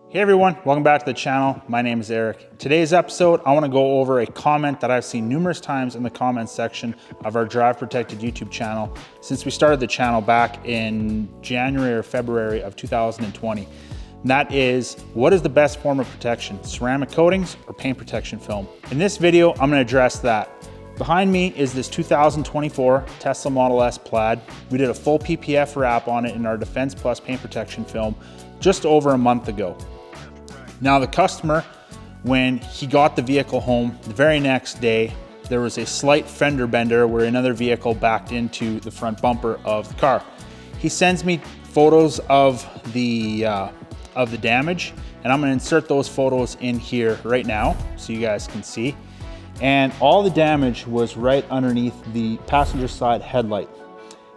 Hey everyone, welcome back to the channel. My name is Eric. Today's episode, I want to go over a comment that I've seen numerous times in the comments section of our Drive Protected YouTube channel since we started the channel back in January or February of 2020. And that is, what is the best form of protection, ceramic coatings or paint protection film? In this video, I'm going to address that. Behind me is this 2024 Tesla Model S Plaid. We did a full PPF wrap on it in our Defense Plus paint protection film just over a month ago. Now the customer, when he got the vehicle home, the very next day, there was a slight fender bender where another vehicle backed into the front bumper of the car. He sends me photos of the damage, and I'm gonna insert those photos in here right now so you guys can see. And all the damage was right underneath the passenger side headlight,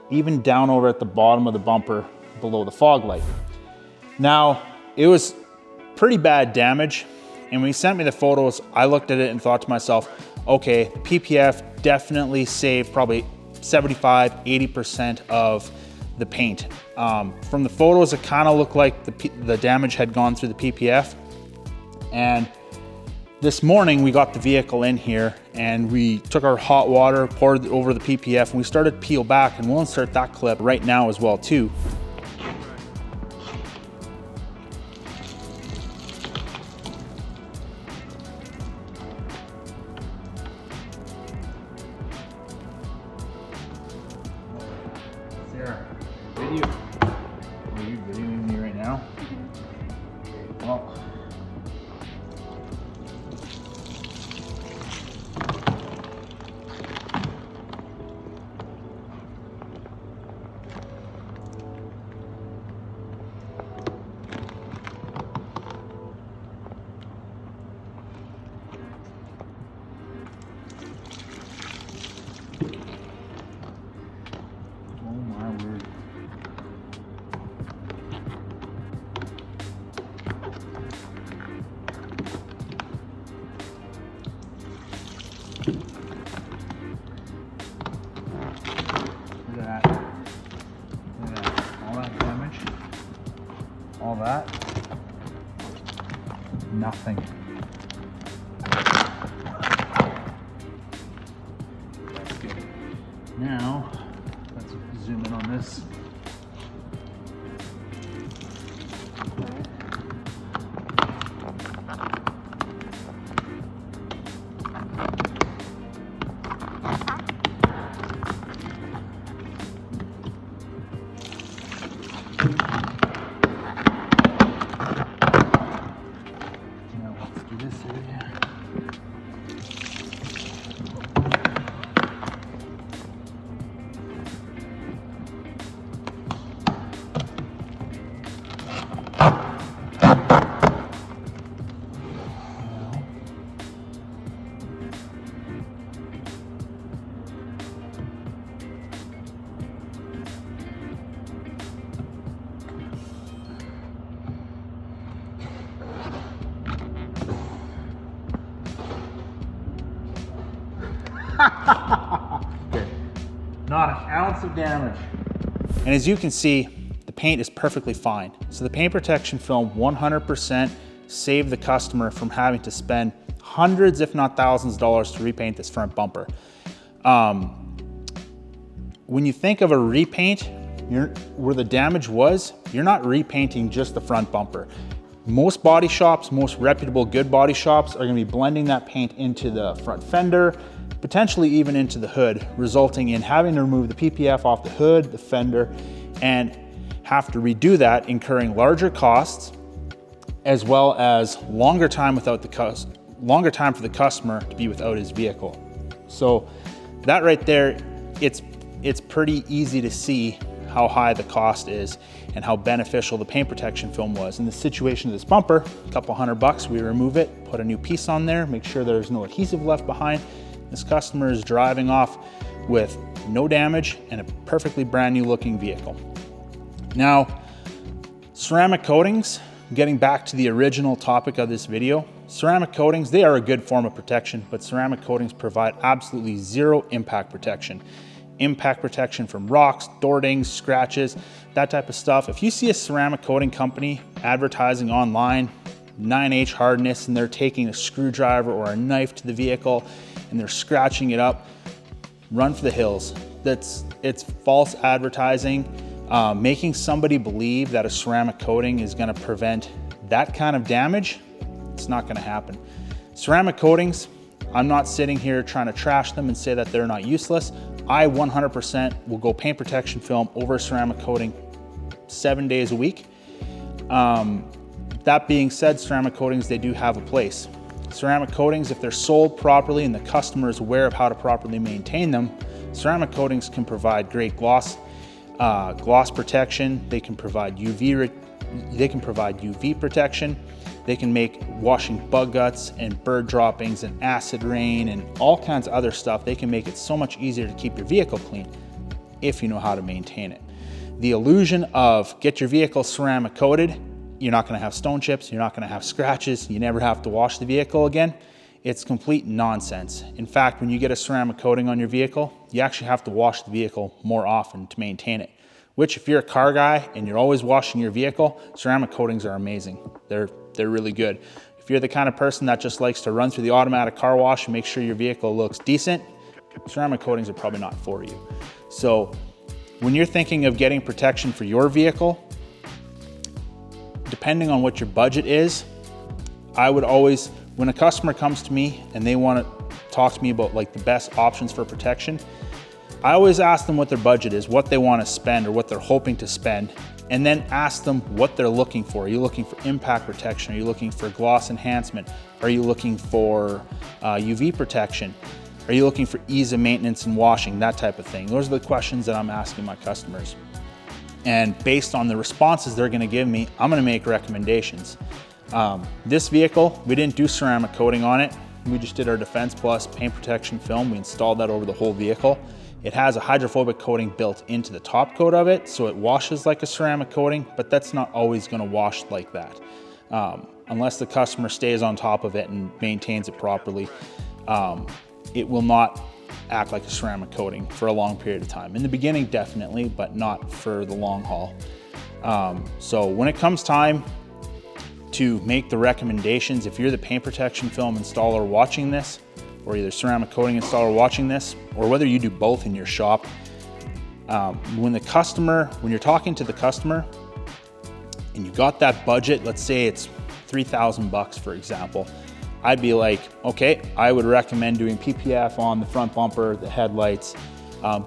even down over at the bottom of the bumper below the fog light. Now, it was pretty bad damage, and when he sent me the photos, I looked at it and thought to myself, okay, PPF definitely saved probably 75–80% of the paint. From the photos, it kind of looked like the damage had gone through the PPF. And this morning we got the vehicle in here and we took our hot water, poured it over the PPF, and we started to peel back, and we'll insert that clip right now as well too. Video. Are you videoing me right now? Well, look at that. All that damage. All that. Nothing. That's good. Now, let's zoom in on this. Good. Not an ounce of damage. And as you can see, the paint is perfectly fine. So the paint protection film 100% saved the customer from having to spend hundreds, if not thousands of dollars to repaint this front bumper. When you think of a repaint, where the damage was, you're not repainting just the front bumper. Most body shops, most reputable good body shops are gonna be blending that paint into the front fender, potentially even into the hood, resulting in having to remove the PPF off the hood, the fender, and have to redo that, incurring larger costs, as well as longer time for the customer to be without his vehicle. So that right there, it's pretty easy to see how high the cost is and how beneficial the paint protection film was. In the situation of this bumper, a couple $100, we remove it, put a new piece on there, make sure there's no adhesive left behind. This customer is driving off with no damage and a perfectly brand new looking vehicle. Now, ceramic coatings, getting back to the original topic of this video, ceramic coatings, they are a good form of protection, but ceramic coatings provide absolutely zero impact protection. impact protection from rocks, door dings, scratches, that type of stuff. If you see a ceramic coating company advertising online 9H hardness and they're taking a screwdriver or a knife to the vehicle and they're scratching it up, run for the hills. It's false advertising. Making somebody believe that a ceramic coating is gonna prevent that kind of damage, it's not gonna happen. Ceramic coatings, I'm not sitting here trying to trash them and say that they're not useless. I 100% will go paint protection film over ceramic coating 7 days a week. That being said, ceramic coatings, they do have a place. Ceramic coatings, if they're sold properly and the customer is aware of how to properly maintain them, ceramic coatings can provide great gloss protection. They can provide UV protection. They can make washing bug guts and bird droppings and acid rain and all kinds of other stuff. They can make it so much easier to keep your vehicle clean if you know how to maintain it. The illusion of get your vehicle ceramic coated, you're not gonna have stone chips, you're not gonna have scratches, you never have to wash the vehicle again. It's complete nonsense. In fact, when you get a ceramic coating on your vehicle, you actually have to wash the vehicle more often to maintain it. Which, if you're a car guy and you're always washing your vehicle, ceramic coatings are amazing. They're really good. If you're the kind of person that just likes to run through the automatic car wash and make sure your vehicle looks decent, ceramic coatings are probably not for you. So when you're thinking of getting protection for your vehicle, depending on what your budget is, I would always, when a customer comes to me and they want to talk to me about like the best options for protection, I always ask them what their budget is, what they want to spend or what they're hoping to spend, and then ask them what they're looking for. Are you looking for impact protection? Are you looking for gloss enhancement? Are you looking for UV protection? Are you looking for ease of maintenance and washing, that type of thing? Those are the questions that I'm asking my customers. And based on the responses they're gonna give me, I'm gonna make recommendations. This vehicle, we didn't do ceramic coating on it. We just did our Defense Plus paint protection film. We installed that over the whole vehicle. It has a hydrophobic coating built into the top coat of it, so it washes like a ceramic coating, but that's not always gonna wash like that. Unless the customer stays on top of it and maintains it properly, it will not act like a ceramic coating for a long period of time. In the beginning, definitely, but not for the long haul. So when it comes time to make the recommendations, if you're the paint protection film installer watching this, or either ceramic coating installer watching this, or whether you do both in your shop, when you're talking to the customer and you got that budget, let's say it's $3,000 for example, I'd be like, okay, I would recommend doing PPF on the front bumper, the headlights,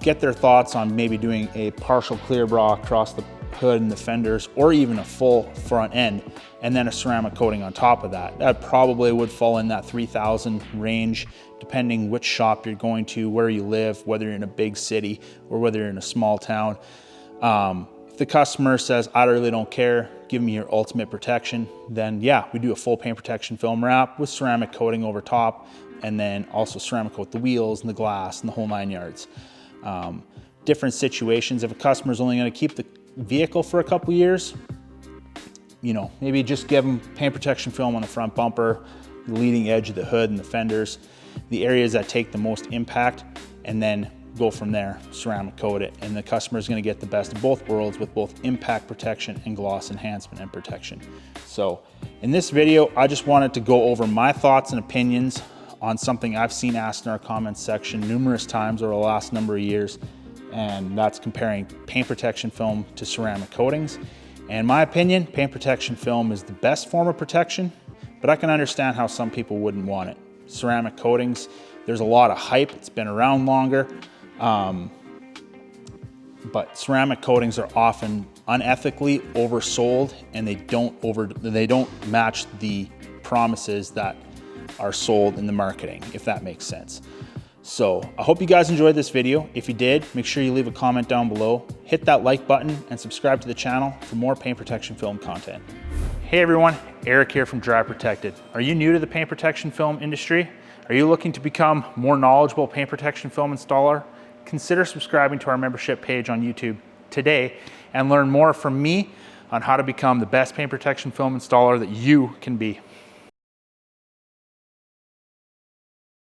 get their thoughts on maybe doing a partial clear bra across the hood and the fenders, or even a full front end, and then a ceramic coating on top of that. That probably would fall in that 3,000 range, depending which shop you're going to, where you live, whether you're in a big city or whether you're in a small town. If the customer says, I really don't care, give me your ultimate protection, then yeah, we do a full paint protection film wrap with ceramic coating over top, and then also ceramic coat the wheels and the glass and the whole 9 yards. Different situations, if a customer's only gonna keep the vehicle for a couple years, maybe just give them paint protection film on the front bumper, the leading edge of the hood and the fenders, the areas that take the most impact, and then go from there, ceramic coat it, and the customer is going to get the best of both worlds with both impact protection and gloss enhancement and protection. So in this video, I just wanted to go over my thoughts and opinions on something I've seen asked in our comments section numerous times over the last number of years, and that's comparing paint protection film to ceramic coatings. And in my opinion, paint protection film is the best form of protection, but I can understand how some people wouldn't want it. Ceramic coatings, there's a lot of hype, it's been around longer, but ceramic coatings are often unethically oversold, and they don't match the promises that are sold in the marketing, if that makes sense. So I hope you guys enjoyed this video. If you did, make sure you leave a comment down below, hit that like button, and subscribe to the channel for more paint protection film content. Hey everyone, Eric here from Drive Protected. Are you new to the paint protection film industry? Are you looking to become more knowledgeable paint protection film installer? Consider subscribing to our membership page on YouTube today and learn more from me on how to become the best paint protection film installer that you can be.